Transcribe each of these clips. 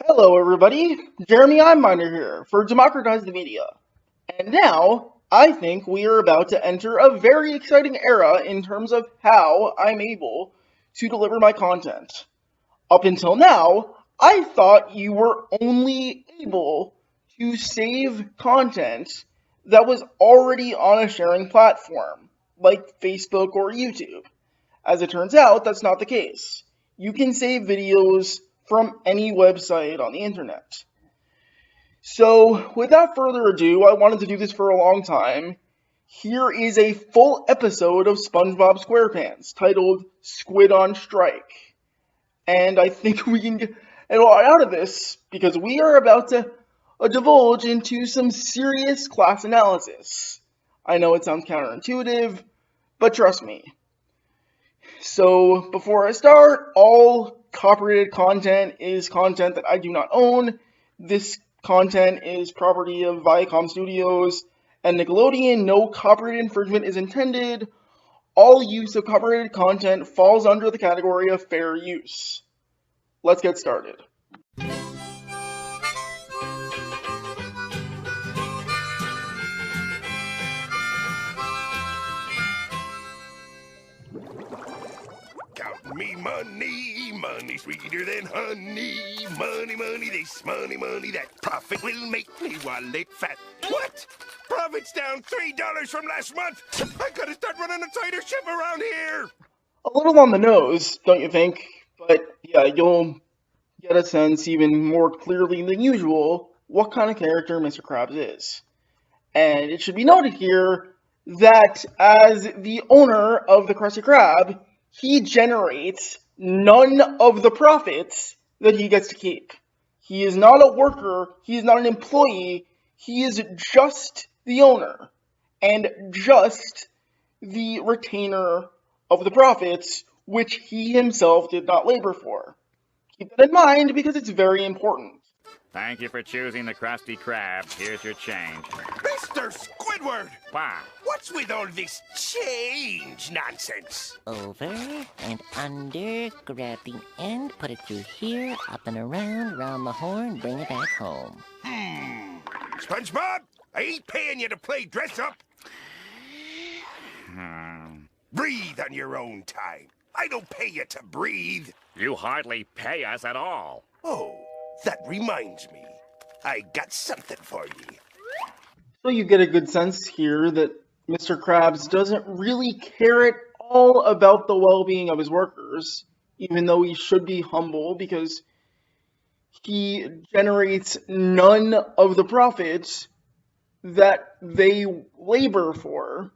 Hello everybody, Jeremy Miner here for Democratize the Media. And now, I think we are about to enter a very exciting era in terms of how I'm able to deliver my content. Up until now, I thought you were only able to save content that was already on a sharing platform, like Facebook or YouTube. As it turns out, that's not the case. You can save videos from any website on the internet. So, without further ado, I wanted to do this for a long time. Here is a full episode of SpongeBob SquarePants titled Squid On Strike. And I think we can get a lot out of this because we are about to divulge into some serious class analysis. I know it sounds counterintuitive, but trust me. So, before I start, all copyrighted content is content that I do not own. This content is property of Viacom Studios and Nickelodeon. No copyright infringement is intended. All use of copyrighted content falls under the category of fair use. Let's get started. Count me money, money sweeter than honey. Money, this money, that profit will make me wallet fat. What? Profit's down $3 from last month. I gotta start running a tighter ship around here. A little on the nose, don't you think? But yeah, you'll get a sense even more clearly than usual what kind of character Mr. Krabs is. And it should be noted here that as the owner of the Krusty Krab, he generates none of the profits that he gets to keep. He is not a worker, he is not an employee, he is just the owner and just the retainer of the profits, which he himself did not labor for. Keep that in mind because it's very important. Thank you for choosing the Krusty Krab. Here's your change. Mr. Squidward! Wow. What's with all this change nonsense? Over and under, grab the end, put it through here, up and around the horn, bring it back home. SpongeBob, I ain't paying you to play dress up. Breathe on your own time. I don't pay you to breathe. You hardly pay us at all. Oh, that reminds me. I got something for you. So you get a good sense here that Mr. Krabs doesn't really care at all about the well-being of his workers, even though he should be humble because he generates none of the profits that they labor for.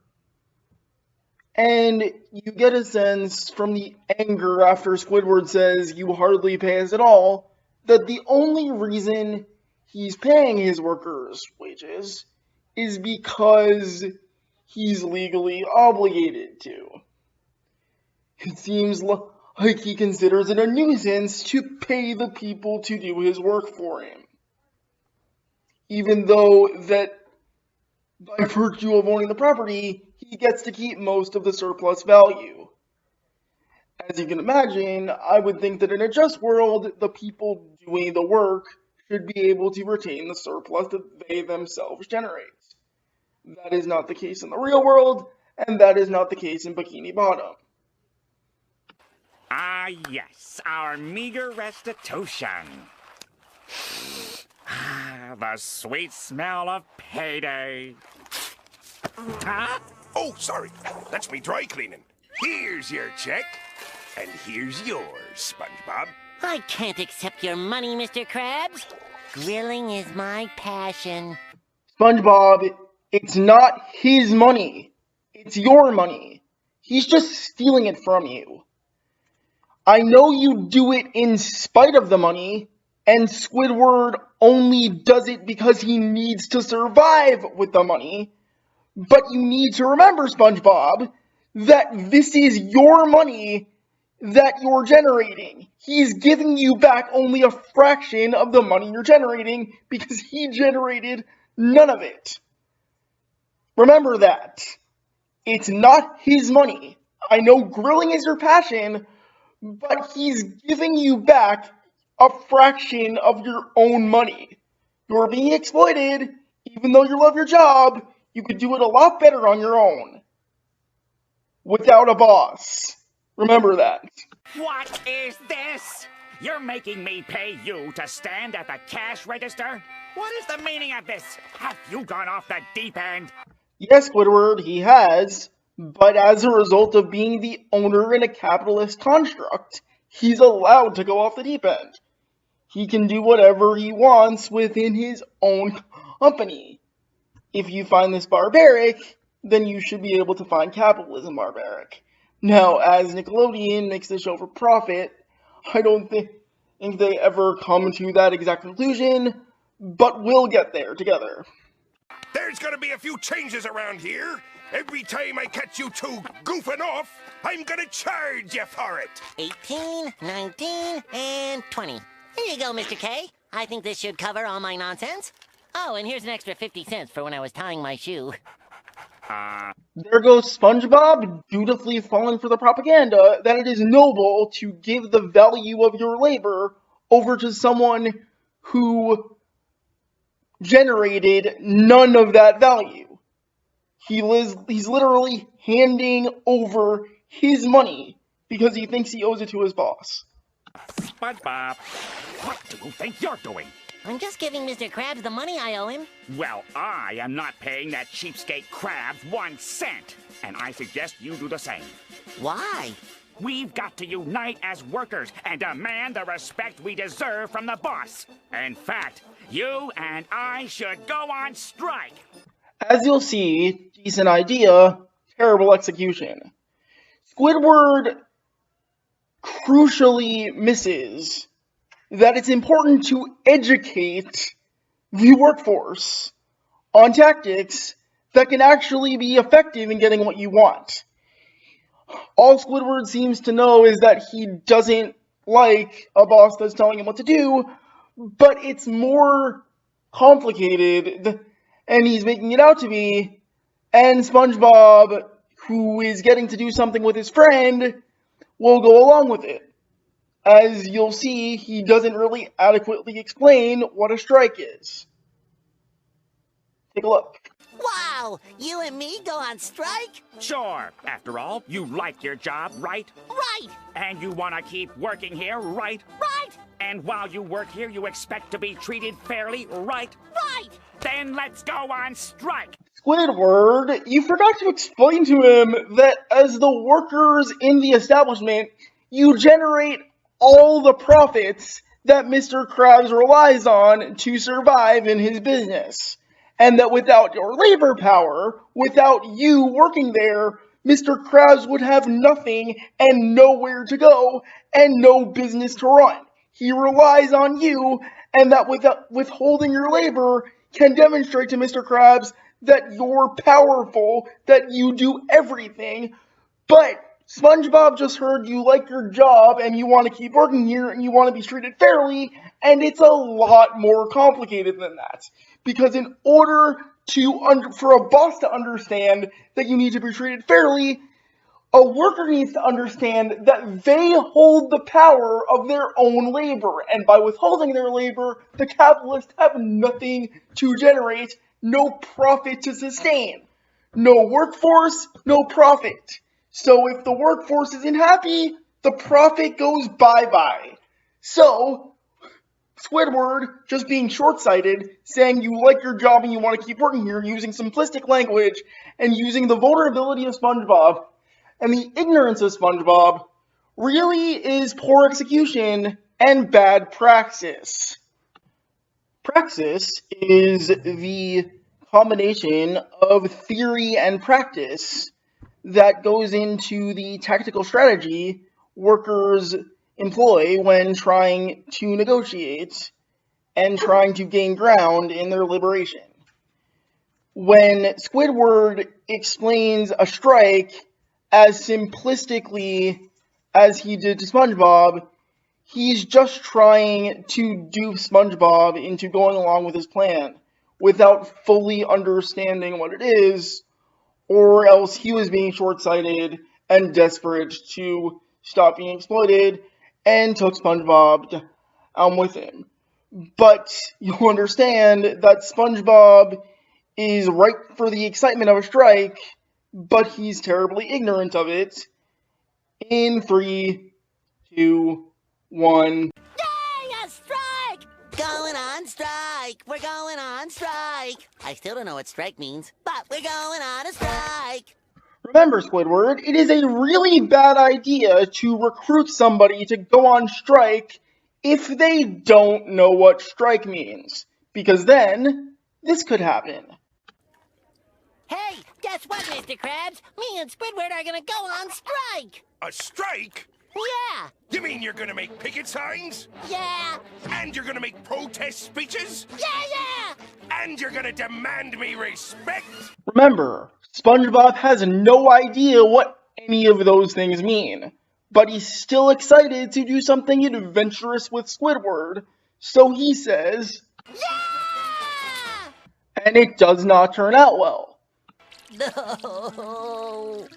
And you get a sense from the anger after Squidward says, "You hardly pay us at all," that the only reason he's paying his workers wages is because he's legally obligated to. It seems like he considers it a nuisance to pay the people to do his work for him. Even though that by virtue of owning the property, he gets to keep most of the surplus value. As you can imagine, I would think that in a just world, the people doing the work should be able to retain the surplus that they themselves generate. That is not the case in the real world, and that is not the case in Bikini Bottom. Ah, yes, our meager restitution. The sweet smell of payday. Huh? Oh, sorry. That's me dry cleaning. Here's your check. And here's yours, SpongeBob. I can't accept your money, Mr. Krabs. Grilling is my passion. SpongeBob, it's not his money. It's your money. He's just stealing it from you. I know you do it in spite of the money, and Squidward only does it because he needs to survive with the money. But you need to remember, SpongeBob, that this is your money that you're generating. He's giving you back only a fraction of the money you're generating because he generated none of it. Remember that. It's not his money. I know grilling is your passion, but he's giving you back a fraction of your own money. You're being exploited. Even though you love your job, you could do it a lot better on your own. Without a boss. Remember that. What is this? You're making me pay you to stand at the cash register? What is the meaning of this? Have you gone off the deep end? Yes, Squidward, he has, but as a result of being the owner in a capitalist construct, he's allowed to go off the deep end. He can do whatever he wants within his own company. If you find this barbaric, then you should be able to find capitalism barbaric. Now, as Nickelodeon makes the show for profit, I don't think they ever come to that exact conclusion, but we'll get there together. There's gonna be a few changes around here. Every time I catch you two goofing off, I'm gonna charge you for it. 18, 19, and 20. Here you go, Mr. K. I think this should cover all my nonsense. Oh, and here's an extra 50 cents for when I was tying my shoe. There goes SpongeBob, dutifully falling for the propaganda that it is noble to give the value of your labor over to someone who generated none of that value. He's literally handing over his money because he thinks he owes it to his boss. SpongeBob, what do you think you're doing? I'm just giving Mr. Krabs the money I owe him. Well, I am not paying that cheapskate Krabs 1 cent, and I suggest you do the same. Why? We've got to unite as workers and demand the respect we deserve from the boss. In fact, you and I should go on strike. As you'll see, decent idea, terrible execution. Squidward crucially misses that it's important to educate the workforce on tactics that can actually be effective in getting what you want. All Squidward seems to know is that he doesn't like a boss that's telling him what to do, but it's more complicated, and he's making it out to be, and SpongeBob, who is getting to do something with his friend, will go along with it. As you'll see, he doesn't really adequately explain what a strike is. Take a look. Wow! You and me go on strike? Sure. After all, you like your job, right? Right! And you want to keep working here, right? Right! And while you work here, you expect to be treated fairly, right? Right! Then let's go on strike. Squidward, you forgot to explain to him that as the workers in the establishment, you generate all the profits that Mr. Krabs relies on to survive in his business. And that without your labor power, without you working there, Mr. Krabs would have nothing and nowhere to go and no business to run. He relies on you, and that without withholding your labor can demonstrate to Mr. Krabs that you're powerful, that you do everything, but SpongeBob just heard you like your job and you want to keep working here and you want to be treated fairly, and it's a lot more complicated than that. Because in order for a boss to understand that you need to be treated fairly, a worker needs to understand that they hold the power of their own labor, and by withholding their labor, the capitalists have nothing to generate, no profit to sustain. No workforce, no profit. So if the workforce isn't happy, the profit goes bye-bye. So, Squidward, just being short-sighted, saying you like your job and you want to keep working here, using simplistic language, and using the vulnerability of SpongeBob, and the ignorance of SpongeBob, really is poor execution and bad praxis. Praxis is the combination of theory and practice that goes into the tactical strategy workers employ when trying to negotiate and trying to gain ground in their liberation. When Squidward explains a strike as simplistically as he did to SpongeBob, he's just trying to dupe SpongeBob into going along with his plan without fully understanding what it is, or else he was being short-sighted and desperate to stop being exploited and took SpongeBob with him. But you'll understand that SpongeBob is ripe for the excitement of a strike, but he's terribly ignorant of it. In 3, 2, 1. Yay, a strike! Going on strike! We're going on strike! I still don't know what strike means, but we're going on a strike! Remember, Squidward, it is a really bad idea to recruit somebody to go on strike if they don't know what strike means, because then this could happen. Hey, guess what, Mr. Krabs? Me and Squidward are gonna go on strike! A strike? Yeah! You mean you're gonna make picket signs? Yeah! And you're gonna make protest speeches? Yeah! And you're gonna demand me respect? Remember, SpongeBob has no idea what any of those things mean, but he's still excited to do something adventurous with Squidward, so he says, Yeah! and it does not turn out well. No!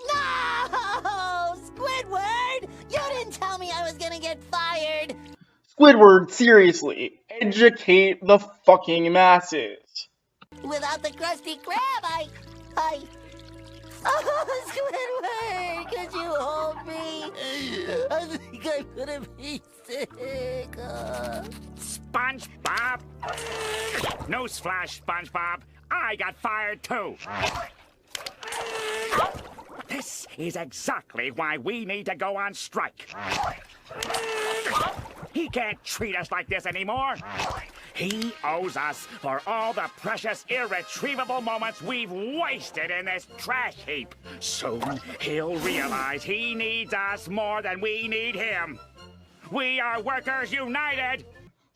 No! Squidward! You didn't tell me I was gonna get fired! Squidward, seriously, educate the fucking masses. Without the Krusty Krab, Oh, Squidward! Could you hold me? I think I'm gonna be sick. SpongeBob! Newsflash, SpongeBob! I got fired too! This is exactly why we need to go on strike. He can't treat us like this anymore. He owes us for all the precious, irretrievable moments we've wasted in this trash heap. Soon, he'll realize he needs us more than we need him. We are Workers United!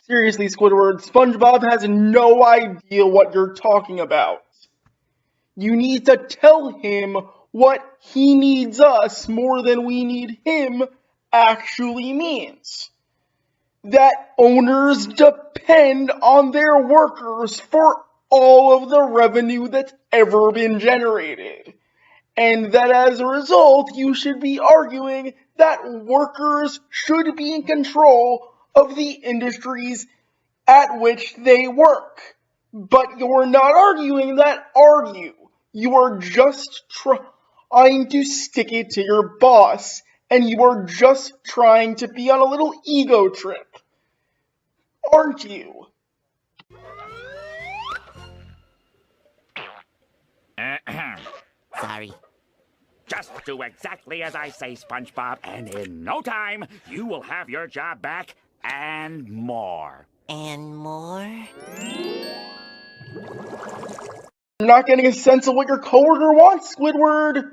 Seriously, Squidward, SpongeBob has no idea what you're talking about. You need to tell him what he needs us more than we need him actually means. That owners depend on their workers for all of the revenue that's ever been generated. And that as a result, you should be arguing that workers should be in control of the industries at which they work. But you're not arguing that, are you? You are just trying to stick it to your boss, and you are just trying to be on a little ego trip. Aren't you? Sorry. Just do exactly as I say, SpongeBob, and in no time, you will have your job back and more. And more? You're not getting a sense of what your coworker wants, Squidward.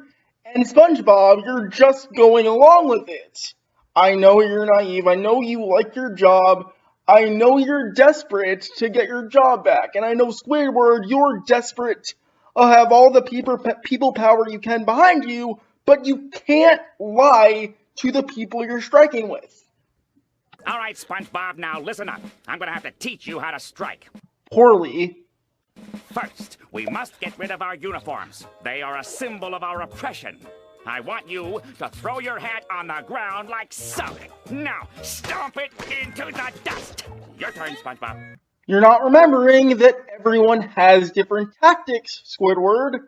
And SpongeBob, you're just going along with it. I know you're naive. I know you like your job. I know you're desperate to get your job back. And I know, Squidward, you're desperate to have all the people power you can behind you, but you can't lie to the people you're striking with. All right, SpongeBob, now listen up. I'm going to have to teach you how to strike. Poorly. First, we must get rid of our uniforms. They are a symbol of our oppression. I want you to throw your hat on the ground like so. Now, stomp it into the dust. Your turn, SpongeBob. You're not remembering that everyone has different tactics, Squidward.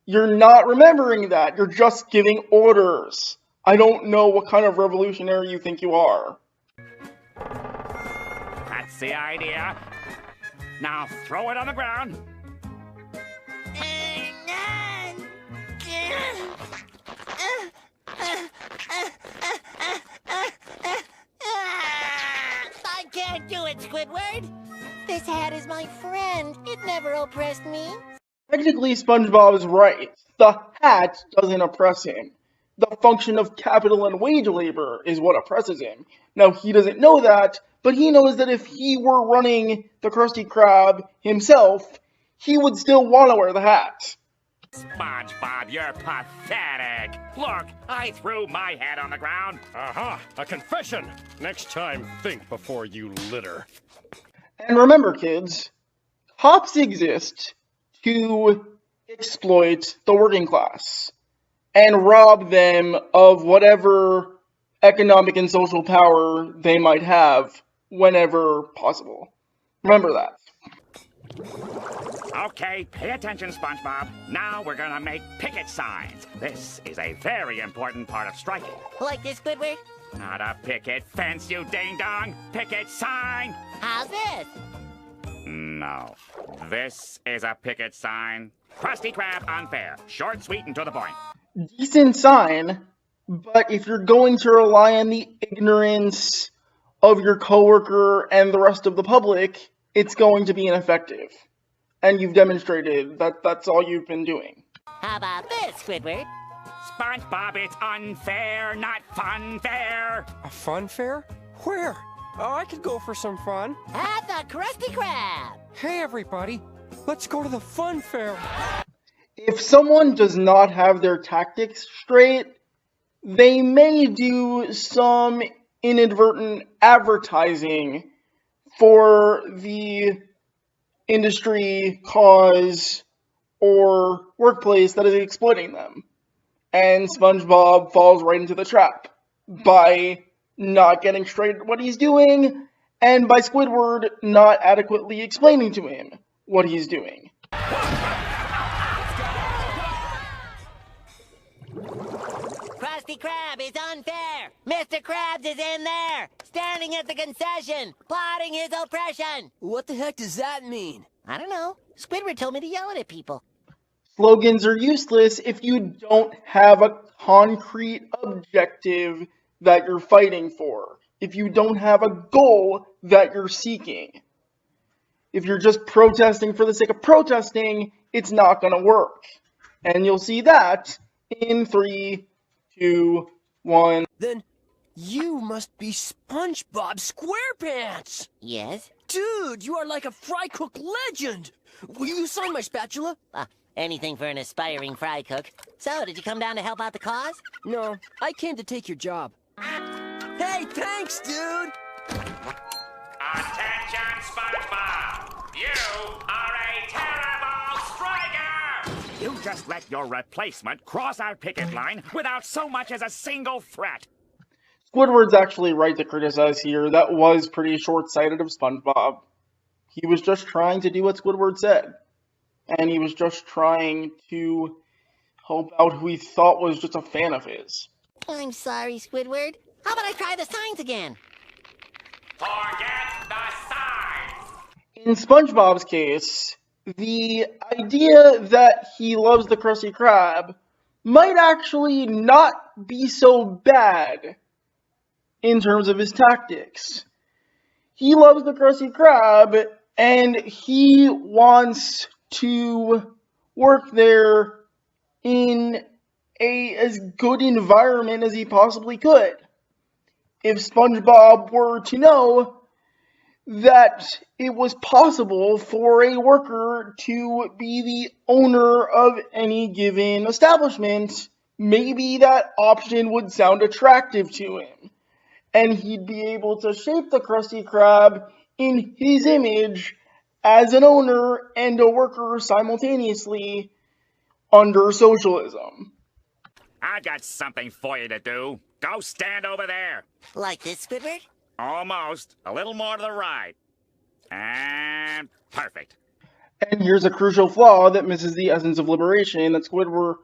You're not remembering that. You're just giving orders. I don't know what kind of revolutionary you think you are. That's the idea. Now throw it on the ground. I can't do it, Squidward. This hat is my friend. It never oppressed me. Technically, SpongeBob is right. The hat doesn't oppress him. The function of capital and wage labor is what oppresses him. Now, he doesn't know that, but he knows that if he were running the Krusty Krab himself, he would still want to wear the hat. SpongeBob, you're pathetic. Look, I threw my hat on the ground. Aha! A confession! Next time, think before you litter. And remember, kids, cops exist to exploit the working class and rob them of whatever economic and social power they might have whenever possible. Remember that. Okay, pay attention, SpongeBob. Now we're gonna make picket signs. This is a very important part of striking. Like this, Squidward? Not a picket fence, you ding-dong. Picket sign. How's this? No. This is a picket sign. Krusty Krab unfair. Short, sweet, and to the point. Decent sign, but if you're going to rely on the ignorance of your coworker and the rest of the public, it's going to be ineffective. And you've demonstrated that that's all you've been doing. How about this, Squidward? SpongeBob, it's unfair, not fun fair. A fun fair? Where? Oh, I could go for some fun. At the Krusty Krab! Hey, everybody. Let's go to the fun fair. If someone does not have their tactics straight, they may do some inadvertent advertising for the industry, cause, or workplace that is exploiting them. And SpongeBob falls right into the trap by not getting straight at what he's doing, and by Squidward not adequately explaining to him what he's doing. Krusty Krab is unfair! Mr. Krabs is in there! Standing at the concession! Plotting his oppression! What the heck does that mean? I don't know. Squidward told me to yell it at people. Slogans are useless if you don't have a concrete objective that you're fighting for. If you don't have a goal that you're seeking. If you're just protesting for the sake of protesting, it's not going to work. And you'll see that in 3, 2, 1. Then you must be SpongeBob SquarePants! Yes? Dude, you are like a fry cook legend! Will you sign my spatula? Anything for an aspiring fry cook. So, did you come down to help out the cause? No, I came to take your job. Hey, thanks, dude! Attention, SpongeBob! You are a terrible striker! You just let your replacement cross our picket line without so much as a single threat. Squidward's actually right to criticize here. That was pretty short-sighted of SpongeBob. He was just trying to do what Squidward said. And he was just trying to help out who he thought was just a fan of his. I'm sorry, Squidward. How about I try the signs again? Forget the signs! In SpongeBob's case, the idea that he loves the Krusty Krab might actually not be so bad in terms of his tactics. He loves the Krusty Krab, and he wants to work there in as good environment as he possibly could. If SpongeBob were to know that it was possible for a worker to be the owner of any given establishment, maybe that option would sound attractive to him. And he'd be able to shape the Krusty Krab in his image as an owner and a worker simultaneously under socialism. I got something for you to do. Go stand over there. Like this, Squidward? Almost. A little more to the right. And perfect. And here's a crucial flaw that misses the essence of liberation that Squidward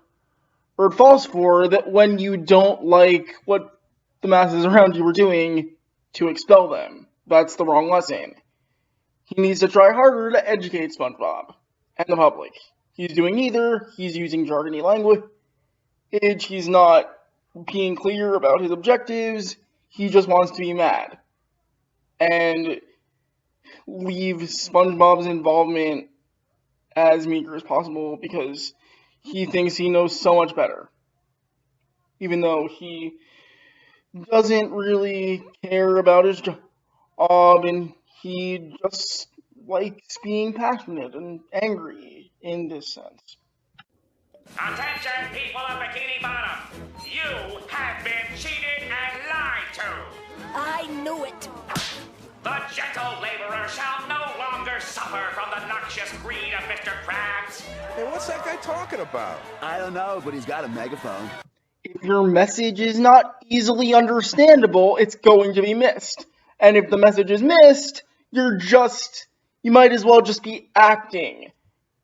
falls for, that when you don't like what the masses around you are doing, to expel them. That's the wrong lesson. He needs to try harder to educate SpongeBob and the public. He's doing neither. He's using jargony language. He's not being clear about his objectives. He just wants to be mad. And leave SpongeBob's involvement as meager as possible because he thinks he knows so much better. Even though he doesn't really care about his job and he just likes being passionate and angry in this sense. Attention, people of Bikini Bottom! You have been cheated and lied to! I knew it! The gentle laborer shall no longer suffer from the noxious greed of Mr. Krabs! Hey, what's that guy talking about? I don't know, but he's got a megaphone. If your message is not easily understandable, it's going to be missed. And if the message is missed, you might as well just be acting.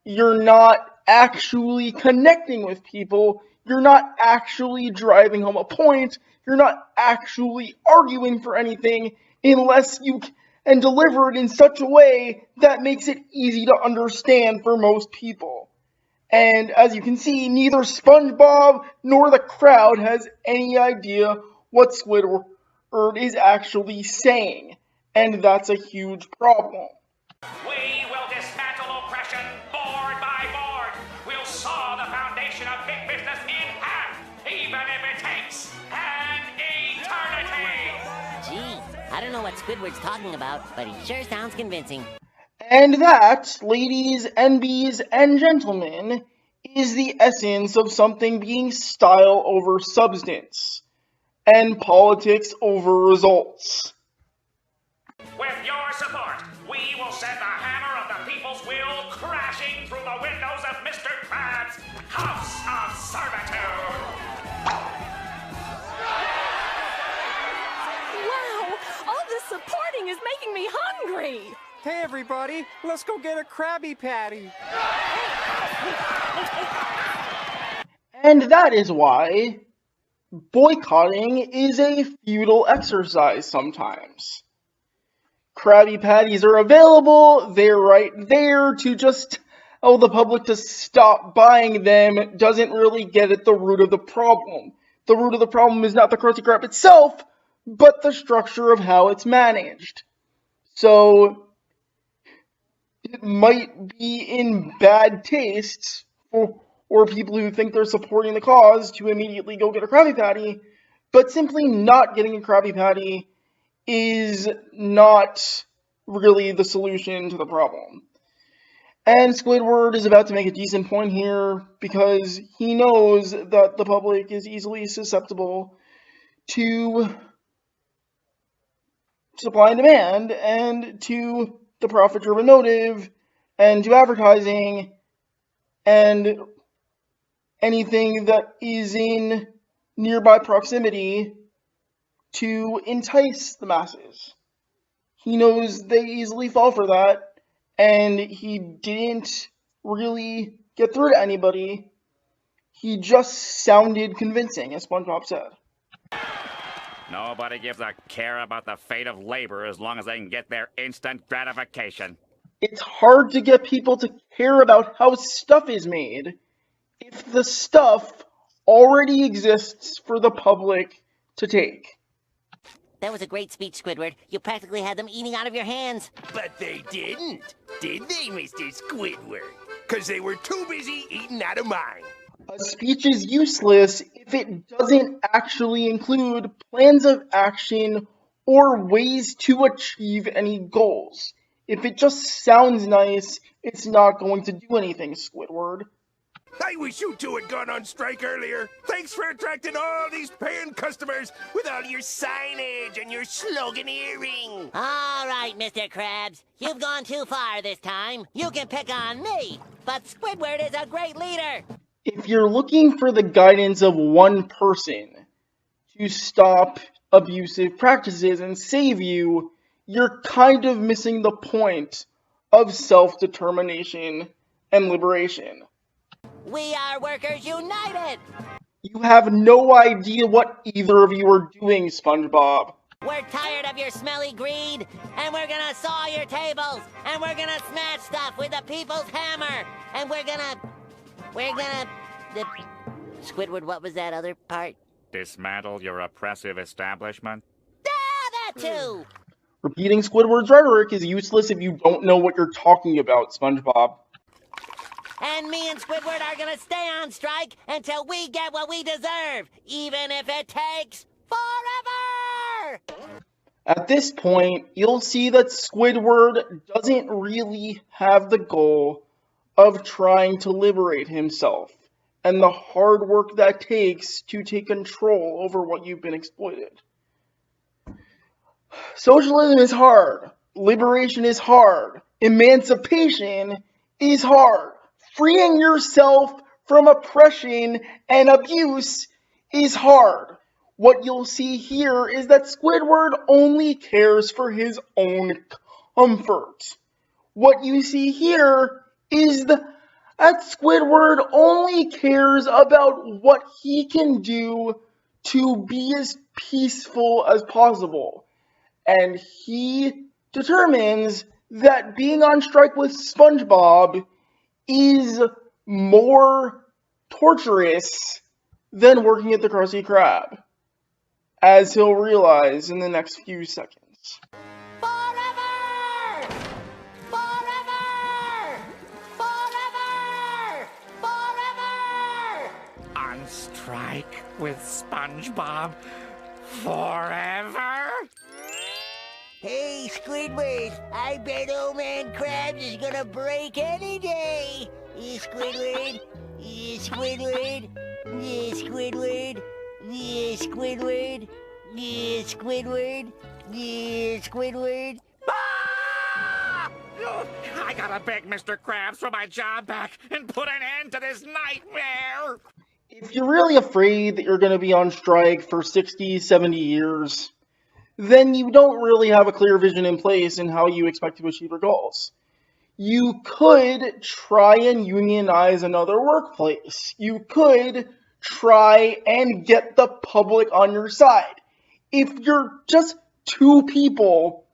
You're not actually connecting with people. You're not actually driving home a point. You're not actually arguing for anything unless you can deliver it in such a way that makes it easy to understand for most people. And as you can see, neither SpongeBob nor the crowd has any idea what Squidward is actually saying. And that's a huge problem. We will dismantle oppression board by board. We'll saw the foundation of big business in half, even if it takes an eternity. Gee, I don't know what Squidward's talking about, but he sure sounds convincing. And that, ladies and bees and gentlemen, is the essence of something being style over substance, and politics over results. With your support, we will send the hammer of the people's will crashing through the windows of Mr. Krabs' House of Servitude. Wow! All this supporting is making me hungry! Hey, everybody, let's go get a Krabby Patty. And that is why boycotting is a futile exercise sometimes. Krabby Patties are available, they're right there to just tell the public to stop buying them doesn't really get at the root of the problem. The root of the problem is not the Krusty Krab itself, but the structure of how it's managed. So, it might be in bad taste for people who think they're supporting the cause to immediately go get a Krabby Patty, but simply not getting a Krabby Patty is not really the solution to the problem. And Squidward is about to make a decent point here because he knows that the public is easily susceptible to supply and demand and to the profit-driven motive and to advertising and anything that is in nearby proximity to entice the masses. He knows they easily fall for that, and he didn't really get through to anybody. He just sounded convincing, as SpongeBob said. Nobody gives a care about the fate of labor as long as they can get their instant gratification. It's hard to get people to care about how stuff is made if the stuff already exists for the public to take. That was a great speech, Squidward. You practically had them eating out of your hands. But they didn't, did they, Mr. Squidward? Because they were too busy eating out of mine. A speech is useless if it doesn't actually include plans of action or ways to achieve any goals. If it just sounds nice, it's not going to do anything, Squidward. I wish you two had gone on strike earlier. Thanks for attracting all these paying customers with all your signage and your sloganeering. All right, Mr. Krabs. You've gone too far this time. You can pick on me, but Squidward is a great leader. If you're looking for the guidance of one person to stop abusive practices and save you, you're kind of missing the point of self-determination and liberation. We are Workers United! You have no idea what either of you are doing, SpongeBob. We're tired of your smelly greed, and we're gonna saw your tables, and we're gonna smash stuff with the people's hammer, and we're gonna... Squidward, what was that other part? Dismantle your oppressive establishment? Ah, that too! Repeating Squidward's rhetoric is useless if you don't know what you're talking about, SpongeBob. And me and Squidward are gonna stay on strike until we get what we deserve, even if it takes forever! At this point, you'll see that Squidward doesn't really have the goal of trying to liberate himself, and the hard work that takes to take control over what you've been exploited. Socialism is hard. Liberation is hard. Emancipation is hard. Freeing yourself from oppression and abuse is hard. What you'll see here is that Squidward only cares for his own comfort. What you see here is that Squidward only cares about what he can do to be as peaceful as possible. And he determines that being on strike with SpongeBob is more torturous than working at the Krusty Krab, as he'll realize in the next few seconds. Forever! Forever! Forever! Forever! On strike with SpongeBob forever? Hey, Squidward, I bet old man Krabs is gonna break any day. Squidward, Squidward, Squidward, Squidward, Squidward, Squidward. Ah! I gotta beg Mr. Krabs for my job back and put an end to this nightmare. If you're really afraid that you're going to be on strike for 60, 70 years, then you don't really have a clear vision in place in how you expect to achieve your goals. You could try and unionize another workplace. You could try and get the public on your side. If you're just two people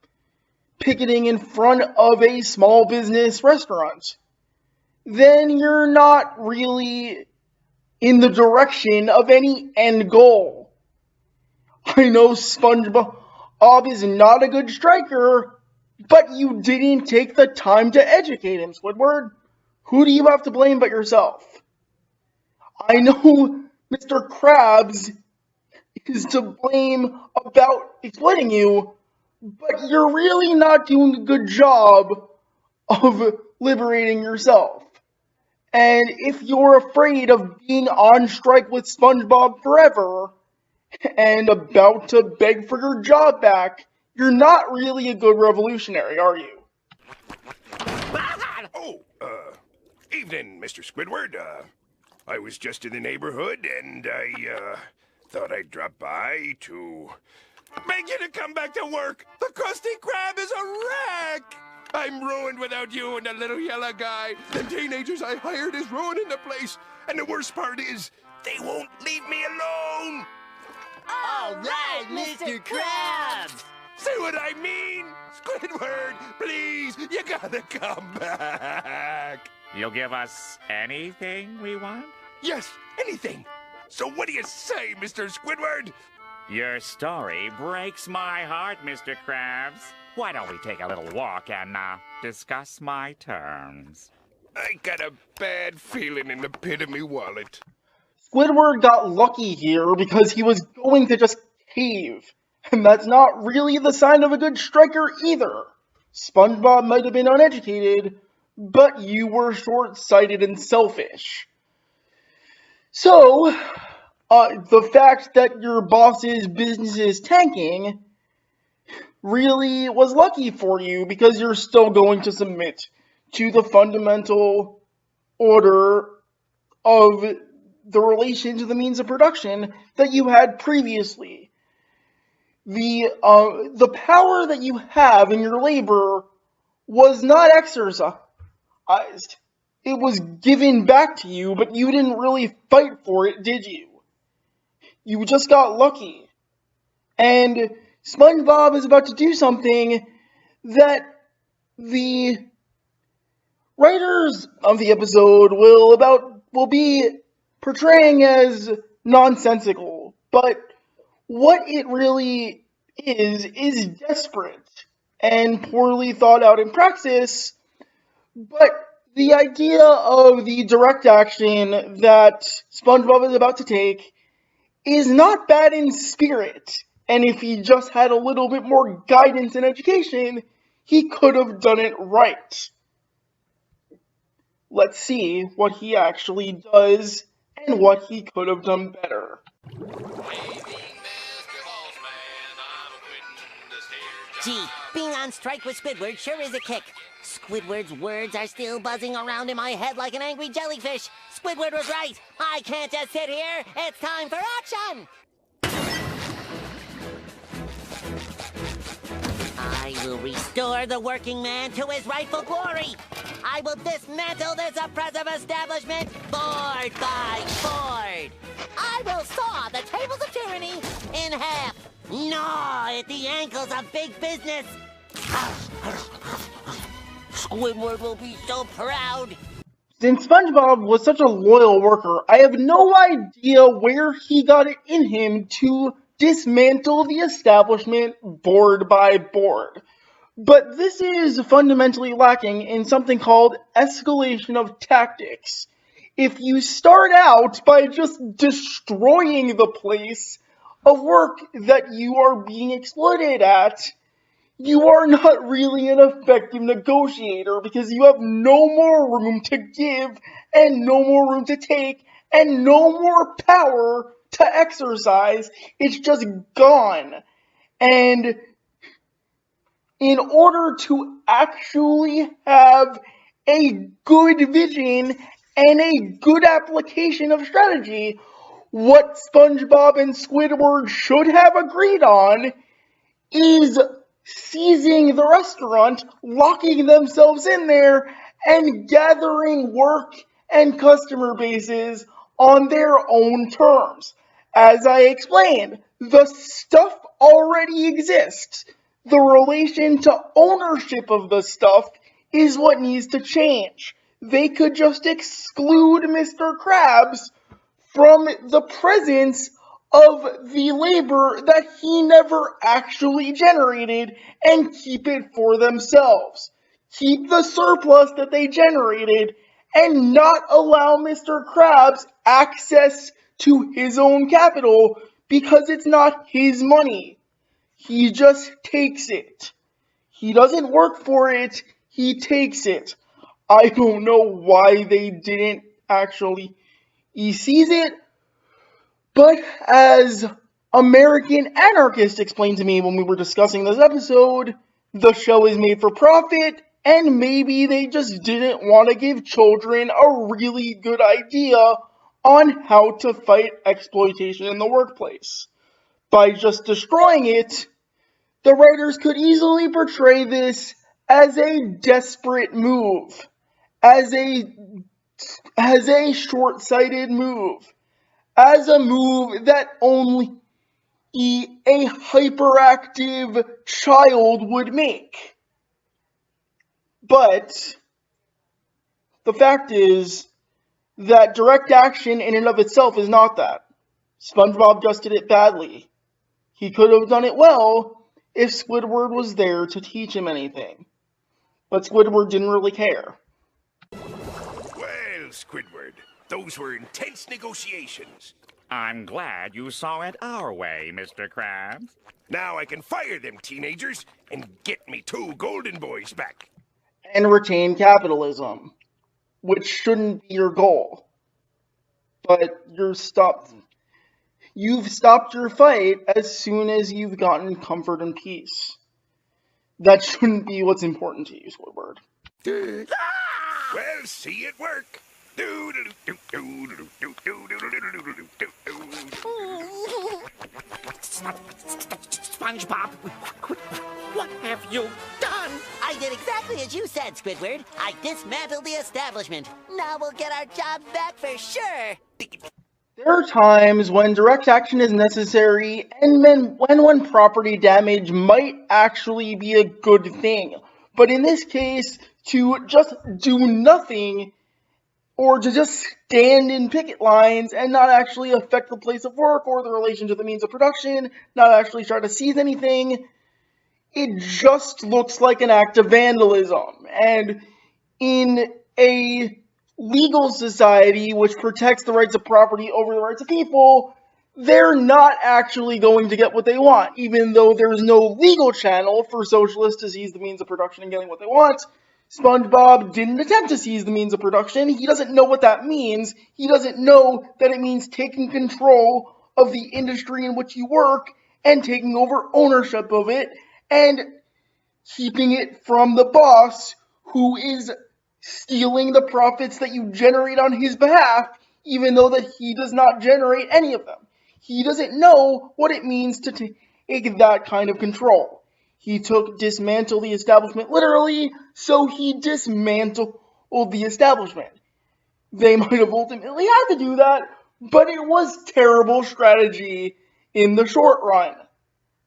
picketing in front of a small business restaurant, then you're not really in the direction of any end goal. I know SpongeBob is not a good striker, but you didn't take the time to educate him, Squidward. Who do you have to blame but yourself? I know Mr. Krabs is to blame about exploiting you, but you're really not doing a good job of liberating yourself. And if you're afraid of being on strike with SpongeBob forever and about to beg for your job back, you're not really a good revolutionary, are you? Oh, evening, Mr. Squidward. I was just in the neighborhood, and I, thought I'd drop by to beg you to come back to work. The Krusty Krab is a wreck. I'm ruined without you and the little yellow guy. The teenagers I hired is ruining the place. And the worst part is, they won't leave me alone. All right, Mr. Krabs! See what I mean? Squidward, please, you gotta come back. You'll give us anything we want? Yes, anything. So what do you say, Mr. Squidward? Your story breaks my heart, Mr. Krabs. Why don't we take a little walk and discuss my terms? I got a bad feeling in the pit of me wallet. Squidward got lucky here because he was going to just cave. And that's not really the sign of a good striker either. SpongeBob might have been uneducated, but you were short-sighted and selfish. So, the fact that your boss's business is tanking really was lucky for you because you're still going to submit to the fundamental order of the relation to the means of production that you had previously. The power that you have in your labor was not exercised. It was given back to you, but you didn't really fight for it, did you? You just got lucky. And SpongeBob is about to do something that the writers of the episode will be portraying as nonsensical, but what it really is desperate and poorly thought out in praxis. But the idea of the direct action that SpongeBob is about to take is not bad in spirit, and if he just had a little bit more guidance and education, he could have done it right. Let's see what he actually does and what he could have done better. Gee, Being on strike with Squidward sure is a kick. Squidward's words are still buzzing around in my head like an angry jellyfish. Squidward was right. I can't just sit here. It's time for action. I will restore the working man to his rightful glory. I will dismantle this oppressive establishment board by board. I will saw the tables of tyranny in half. Gnaw at the ankles of big business. Squidward will be so proud. Since SpongeBob was such a loyal worker, I have no idea where he got it in him to dismantle the establishment board by board. But this is fundamentally lacking in something called escalation of tactics. If you start out by just destroying the place of work that you are being exploited at, you are not really an effective negotiator because you have no more room to give and no more room to take and no more power to exercise. It's just gone. And in order to actually have a good vision and a good application of strategy, what SpongeBob and Squidward should have agreed on is seizing the restaurant, locking themselves in there, and gathering work and customer bases on their own terms. As I explained, the stuff already exists. The relation to ownership of the stuff is what needs to change. They could just exclude Mr. Krabs from the presence of the labor that he never actually generated and keep it for themselves. Keep the surplus that they generated and not allow Mr. Krabs access to his own capital because it's not his money. He just takes it. He doesn't work for it, he takes it. I don't know why they didn't actually seize it, but as American Anarchist explained to me when we were discussing this episode, the show is made for profit, and maybe they just didn't want to give children a really good idea on how to fight exploitation in the workplace. By just destroying it, the writers could easily portray this as a desperate move, as a short-sighted move, as a move that only a hyperactive child would make. But the fact is that direct action in and of itself is not that. SpongeBob just did it badly. He could have done it well if Squidward was there to teach him anything. But Squidward didn't really care. Well, Squidward, those were intense negotiations. I'm glad you saw it our way, Mr. Krabs. Now I can fire them teenagers and get me 2 golden boys back. And retain capitalism, which shouldn't be your goal. But you've stopped your fight as soon as you've gotten comfort and peace. That shouldn't be what's important to you, Squidward. Well, see it work. SpongeBob, what have you done? I did exactly as you said, Squidward. I dismantled the establishment. Now we'll get our jobs back for sure. There are times when direct action is necessary, and when property damage might actually be a good thing. But in this case, to just do nothing, or to just stand in picket lines and not actually affect the place of work or the relation to the means of production, not actually try to seize anything, it just looks like an act of vandalism. And in a legal society which protects the rights of property over the rights of people, they're not actually going to get what they want, even though there's no legal channel for Socialist to seize the means of production and getting what they want. SpongeBob didn't attempt to seize the means of production. He doesn't know what that means. He doesn't know that it means taking control of the industry in which you work and taking over ownership of it. And keeping it from the boss who is stealing the profits that you generate on his behalf, even though that he does not generate any of them. He doesn't know what it means to take that kind of control. He took dismantle the establishment literally, so he dismantled the establishment. They might have ultimately had to do that, but it was terrible strategy in the short run.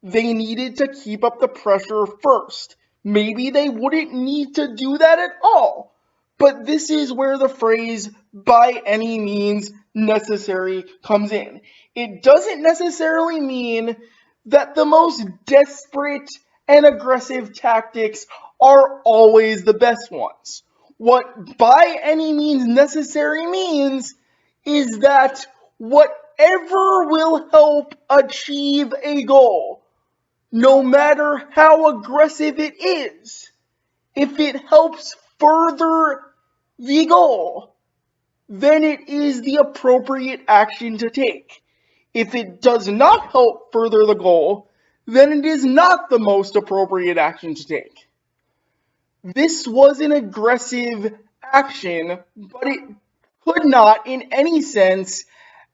They needed to keep up the pressure first. Maybe they wouldn't need to do that at all. But this is where the phrase, by any means necessary, comes in. It doesn't necessarily mean that the most desperate and aggressive tactics are always the best ones. What by any means necessary means is that whatever will help achieve a goal, no matter how aggressive it is, if it helps further the goal, then it is the appropriate action to take. If it does not help further the goal, then it is not the most appropriate action to take. This was an aggressive action, but it could not, in any sense,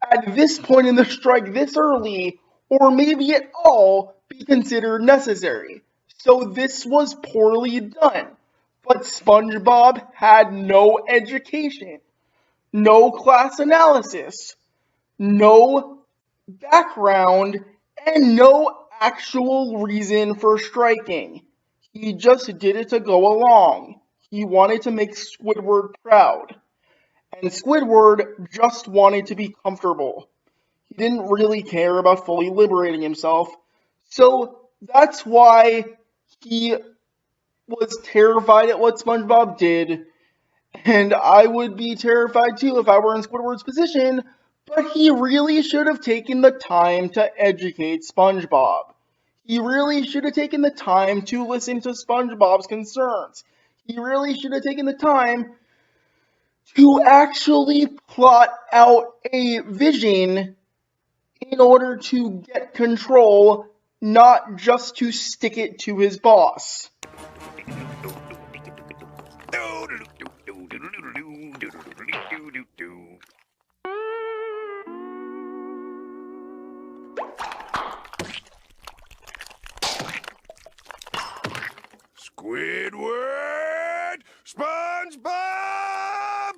at this point in the strike this early, or maybe at all, be considered necessary. So this was poorly done. But SpongeBob had no education, no class analysis, no background, and no actual reason for striking. He just did it to go along. He wanted to make Squidward proud. And Squidward just wanted to be comfortable. He didn't really care about fully liberating himself. So that's why he was terrified at what SpongeBob did. And I would be terrified too if I were in Squidward's position. But he really should have taken the time to educate SpongeBob. He really should have taken the time to listen to SpongeBob's concerns. He really should have taken the time to actually plot out a vision in order to get control, not just to stick it to his boss. Squidward! SpongeBob!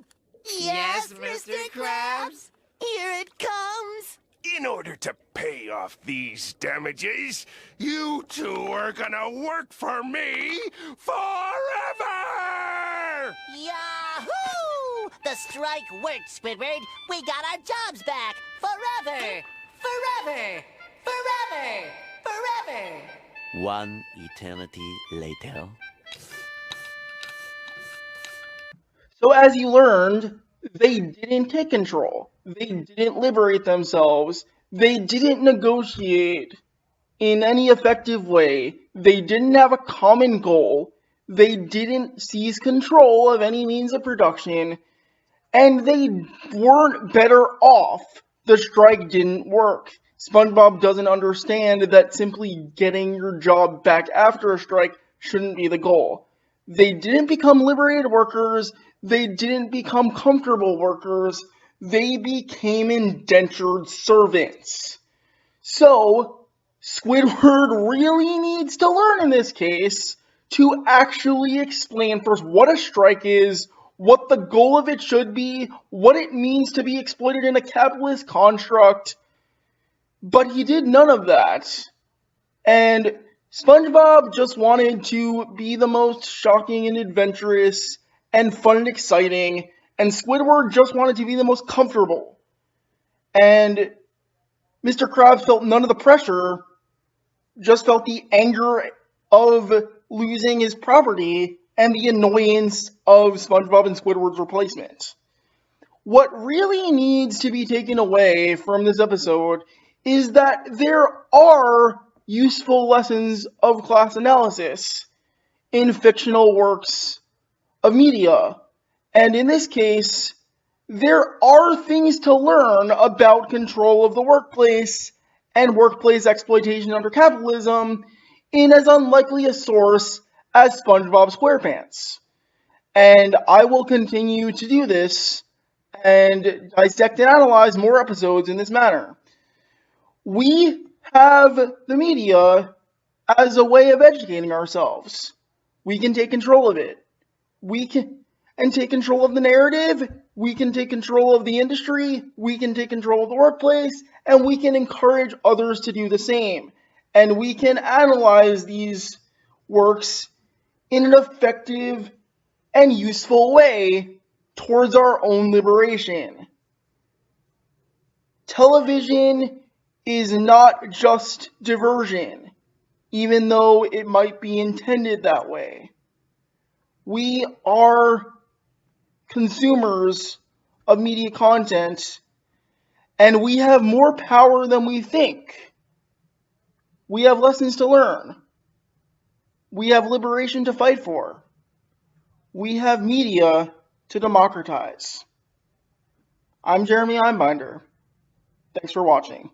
Yes, Mr. Krabs? Here it comes! In order to pay off these damages, you two are gonna work for me forever! Yahoo! The strike worked, Squidward. We got our jobs back. Forever! Forever! Forever! Forever! One eternity later. So as you learned, they didn't take control. They didn't liberate themselves. They didn't negotiate in any effective way. They didn't have a common goal. They didn't seize control of any means of production. And they weren't better off. The strike didn't work. SpongeBob doesn't understand that simply getting your job back after a strike shouldn't be the goal. They didn't become liberated workers. They didn't become comfortable workers. They became indentured servants. So, Squidward really needs to learn in this case to actually explain first what a strike is, what the goal of it should be, what it means to be exploited in a capitalist construct. But he did none of that. And SpongeBob just wanted to be the most shocking and adventurous and fun and exciting, and Squidward just wanted to be the most comfortable. And Mr. Krabs felt none of the pressure, just felt the anger of losing his property and the annoyance of SpongeBob and Squidward's replacement. What really needs to be taken away from this episode is that there are useful lessons of class analysis in fictional works of media. And in this case, there are things to learn about control of the workplace and workplace exploitation under capitalism in as unlikely a source as SpongeBob SquarePants. And I will continue to do this and dissect and analyze more episodes in this manner. We have the media as a way of educating ourselves. We can take control of it. We can take control of the narrative. We can take control of the industry. We can take control of the workplace. And we can encourage others to do the same. And we can analyze these works in an effective and useful way towards our own liberation. Television is not just diversion, even though it might be intended that way. We are consumers of media content, and we have more power than we think. We have lessons to learn. We have liberation to fight for. We have media to democratize. I'm Jeremy Einbinder. Thanks for watching.